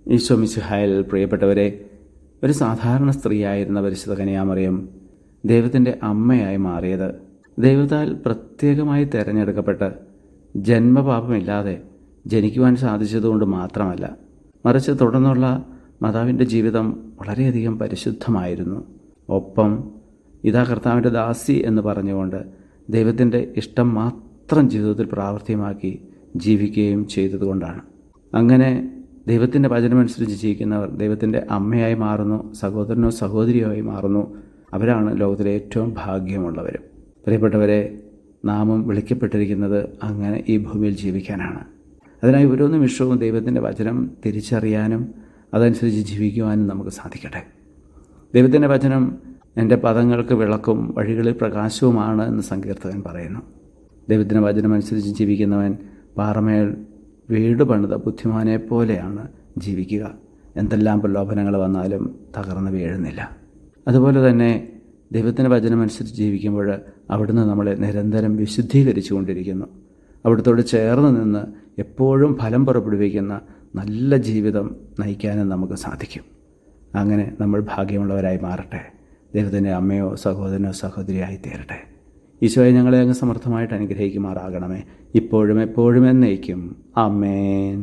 ഈശോ മിശിഹായിൽ പ്രിയപ്പെട്ടവരെ, ഒരു സാധാരണ സ്ത്രീയായിരുന്ന പരിശുദ്ധ കന്യാമറിയം ദൈവത്തിൻ്റെ അമ്മയായി മാറിയത് ദൈവത്താൽ പ്രത്യേകമായി തിരഞ്ഞെടുക്കപ്പെട്ട് ജന്മപാപമില്ലാതെ ജനിക്കുവാൻ സാധിച്ചതുകൊണ്ട് മാത്രമല്ല, മറിച്ച് തുടർന്നുള്ള മാതാവിൻ്റെ ജീവിതം വളരെയധികം പരിശുദ്ധമായിരുന്നു. ഒപ്പം ഇതാ കർത്താവിൻ്റെ ദാസി എന്ന് പറഞ്ഞുകൊണ്ട് ദൈവത്തിൻ്റെ ഇഷ്ടം മാത്രം ജീവിതത്തിൽ പ്രാവർത്തികമാക്കി ജീവിക്കുകയും ചെയ്തതുകൊണ്ടാണ്. അങ്ങനെ ദൈവത്തിൻ്റെ വചനമനുസരിച്ച് ജീവിക്കുന്നവർ ദൈവത്തിൻ്റെ അമ്മയായി മാറുന്നു, സഹോദരനോ സഹോദരിയായി മാറുന്നു. അവരാണ് ലോകത്തിലെ ഏറ്റവും ഭാഗ്യമുള്ളവരും. പ്രിയപ്പെട്ടവരെ, നാമും വിളിക്കപ്പെട്ടിരിക്കുന്നത് അങ്ങനെ ഈ ഭൂമിയിൽ ജീവിക്കാനാണ്. അതിനായി ഓരോ നിമിഷവും ദൈവത്തിൻ്റെ വചനം തിരിച്ചറിയാനും അതനുസരിച്ച് ജീവിക്കുവാനും നമുക്ക് സാധിക്കട്ടെ. ദൈവത്തിൻ്റെ വചനം എൻ്റെ പദങ്ങൾക്ക് വിളക്കും വഴികളിൽ പ്രകാശവുമാണ് എന്ന് സങ്കീർത്തകൻ പറയുന്നു. ദൈവത്തിൻ്റെ വചനമനുസരിച്ച് ജീവിക്കുന്നവൻ പാറമേൽ വീട് പണിത ബുദ്ധിമാനെ പോലെയാണ് ജീവിക്കുക. എന്തെല്ലാം പ്രലോഭനങ്ങൾ വന്നാലും തകർന്നു വീഴുന്നില്ല. അതുപോലെ തന്നെ ദൈവത്തിൻ്റെ വചനമനുസരിച്ച് ജീവിക്കുമ്പോൾ അവിടുന്ന് നമ്മളെ നിരന്തരം വിശുദ്ധീകരിച്ചു കൊണ്ടിരിക്കുന്നു. അവിടുത്തോട് ചേർന്ന് നിന്ന് എപ്പോഴും ഫലം പുറപ്പെടുവിക്കുന്ന നല്ല ജീവിതം നയിക്കാനും നമുക്ക് സാധിക്കും. അങ്ങനെ നമ്മൾ ഭാഗ്യമുള്ളവരായി മാറട്ടെ. ദൈവത്തിൻ്റെ അമ്മയോ സഹോദരനോ സഹോദരിയായി തീരട്ടെ. ഈശോയെ ഞങ്ങളെ അങ്ങ് സമർത്ഥമായിട്ട് അനുഗ്രഹിക്കുമാറാകണമേ, ഇപ്പോഴും എപ്പോഴും എന്നേക്കും. ആമേൻ.